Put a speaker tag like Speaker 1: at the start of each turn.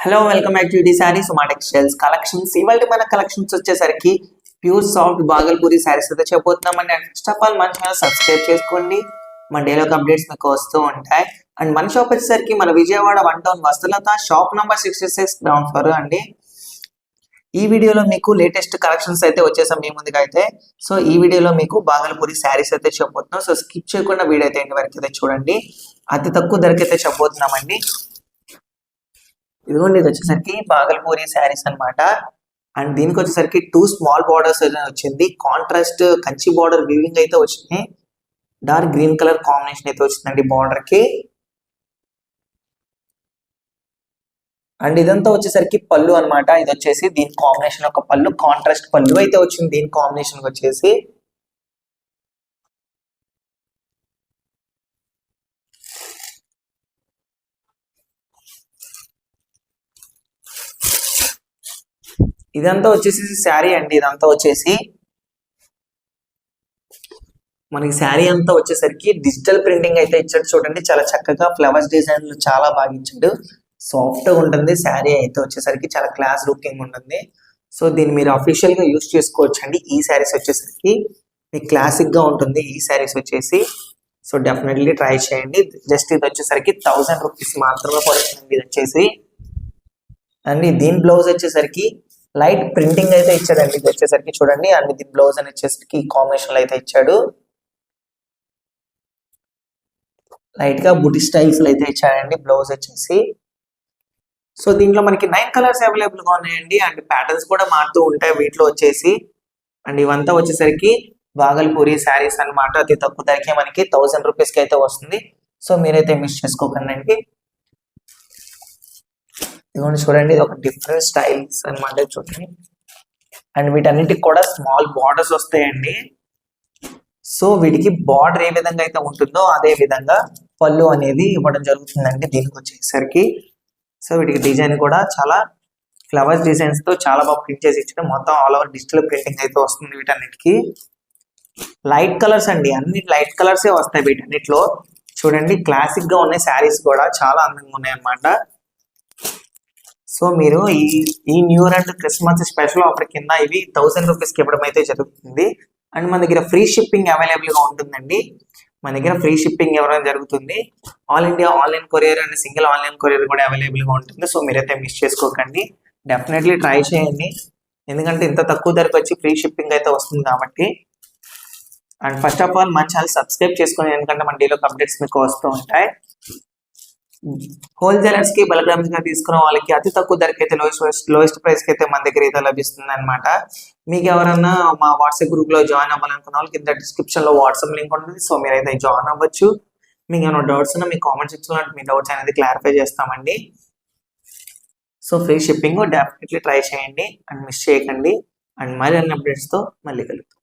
Speaker 1: Hello welcome back to the sarees మా textiles collections. ఇవాళ మన కలెక్షన్స్ వచ్చేసరికి ప్యూర్ సాఫ్ట్ బాగల్పూరి సారీస్ అయితే చెప్పబోతున్నామండి. అండ్ ఫస్ట్ ఆఫ్ ఆల్ మన ఛానల్ సబ్స్క్రైబ్ చేసుకోండి. మన డైలీ అప్డేట్స్ మీకు వస్తూ ఉంటాయి. అండ్ మన షాప్ వచ్చేసరికి మన విజయవాడ 1 టౌన్ వస్తులత షాప్ నంబర్ 66 గ్రౌండ్ ఫ్లోర్ అండి. ఈ వీడియోలో మీకు లేటెస్ట్ కలెక్షన్స్ అయితే వచ్చేసాం మీ ముందుగా అయితే. సో ఈ వీడియోలో మీకు బాగల్పూరి శారీస్ అయితే చెప్పబోతున్నాం. సో స్కిప్ చేయకుండా వీడియో అయితే ఎండ్ వరకు అయితే చూడండి. అతి తక్కువ ధరకి అయితే చెప్పబోతున్నామండి. ఇదిగోండి, ఇది వచ్చేసరికి బాగల్పూరి శారీస్ అన్నమాట. అండ్ దీనికి వచ్చేసరికి 2 స్మాల్ బార్డర్స్ వచ్చింది. కాంట్రాస్ట్ కంచి బార్డర్ వీవింగ్ అయితే వచ్చింది. డార్క్ గ్రీన్ కలర్ కాంబినేషన్ అయితే వచ్చిందండి బార్డర్ కి. అండ్ ఇదంతా వచ్చేసరికి పళ్ళు అన్నమాట. ఇది వచ్చేసి దీని కాంబినేషన్ ఒక పళ్ళు, కాంట్రాస్ట్ పళ్ళు అయితే వచ్చింది దీని కాంబినేషన్ వచ్చేసి. ఇదంతా వచ్చేసి శారీ అండి. ఇదంతా వచ్చేసి మనకి శారీ అంతా వచ్చేసరికి డిజిటల్ ప్రింటింగ్ అయితే ఇచ్చాడు. చూడండి, చాలా చక్కగా ఫ్లవర్స్ డిజైన్ చాలా బాగా ఇచ్చాడు. సాఫ్ట్ గా ఉంటుంది శారీ అయితే వచ్చేసరికి, చాలా క్లాస్ లుకింగ్ ఉంటుంది. సో దీన్ని మీరు అఫీషియల్ గా యూస్ చేసుకోవచ్చు అండి. ఈ శారీస్ వచ్చేసరికి మీకు క్లాసిక్ గా ఉంటుంది ఈ శారీస్ వచ్చేసి. సో డెఫినెట్లీ ట్రై చేయండి. జస్ట్ ఇది వచ్చేసరికి 1000 రూపీస్ మాత్రమే పడుతుంది ఇది వచ్చేసి. అండ్ దీని బ్లౌజ్ వచ్చేసరికి లైట్ ప్రింటింగ్ అయితే ఇచ్చాడండి. ఇది వచ్చేసరికి చూడండి, అండ్ దీని బ్లౌజ్ అని వచ్చేసరికి కాంబినేషన్ అయితే ఇచ్చాడు. లైట్ గా బుటీ స్టైల్స్ అయితే ఇచ్చాడండి బ్లౌజ్ వచ్చేసి. సో దీంట్లో మనకి 9 కలర్స్ అవైలబుల్ గా ఉన్నాయండి. అండ్ ప్యాటర్న్స్ కూడా మారుతూ ఉంటాయి వీటిలో వచ్చేసి. అండ్ ఇవంతా వచ్చేసరికి బాగల్పూరి శారీస్ అన్నమాట. అతి తక్కువ ధరకే మనకి 1000 రూపీస్ కి అయితే వస్తుంది. సో మీరైతే మిస్ చేసుకోకండి అండి. ఇదిగోండి చూడండి, ఇది ఒక డిఫరెంట్ స్టైల్స్ అన్నమాట చూడండి. అండ్ వీటన్నిటికి కూడా స్మాల్ బార్డర్స్ వస్తాయండి. సో వీటికి బార్డర్ ఏ విధంగా అయితే ఉంటుందో అదే విధంగా పళ్ళు అనేది ఇవ్వడం జరుగుతుందండి దీనికి వచ్చేసరికి. సో వీటికి డిజైన్ కూడా చాలా ఫ్లవర్స్ డిజైన్స్ తో చాలా బాగా ప్రింట్ చేసి ఇచ్చడం. మొత్తం ఆల్ ఓవర్ డిజిటల్ ప్రింటింగ్ అయితే వస్తుంది వీటన్నిటికి. లైట్ కలర్స్ అండి, అన్ని లైట్ కలర్సే వస్తాయి వీటన్నిటిలో. చూడండి, క్లాసిక్ గా ఉన్నాయి శారీస్ కూడా చాలా అందంగా ఉన్నాయి అన్నమాట. సో మీరు ఈ new year and Christmas special offer కింద ఇవి 1000 రూపీస్ కి ఇవ్వడం అయితే జరుగుతుంది. అండ్ మన దగ్గర ఫ్రీ షిప్పింగ్ అవైలబుల్ గా ఉంటుందండి. మన దగ్గర ఫ్రీ షిప్పింగ్ ఇవ్వడం జరుగుతుంది. All India online courier and single online courier కూడా అవైలబుల్ గా ఉంటుంది. సో మీరైతే మిస్ చేసుకోకండి, డెఫినెట్లీ ట్రై చేయండి. ఎందుకంటే ఇంత తక్కువ ధరకు వచ్చి ఫ్రీ షిప్పింగ్ అయితే వస్తుంది కాబట్టి. అండ్ ఫస్ట్ ఆఫ్ ఆల్ మన ఛానల్ సబ్స్క్రైబ్ చేసుకోండి, ఎందుకంటే మన డైలీ అప్డేట్స్ మీకు వస్తూ ఉంటాయి. హోల్సేలర్స్ కి బల్క్ గా తీసుకున్న వాళ్ళకి అతి తక్కువ ధరకి అయితే లోయెస్ట్ ప్రైస్ కి అయితే మన దగ్గర అయితే లభిస్తుంది అనమాట. మీకు ఎవరన్నా మా వాట్సాప్ గ్రూప్ లో జాయిన్ అవ్వాలనుకున్న వాళ్ళకి కింద డిస్క్రిప్షన్ లో వాట్సాప్ లింక్ ఉంటుంది. సో మీరైతే జాయిన్ అవ్వచ్చు. మీకు ఏమైనా డౌట్స్ ఉన్నా మీ కామెంట్ సెక్షన్ లో మీ డౌట్స్ అనేది క్లారిఫై చేస్తామండి. So free shipping definitely try చేయండి అండ్ మిస్ చేయకండి. అండ్ మరిన్ని అప్డేట్స్ తో మళ్ళీ కలుగుతాం.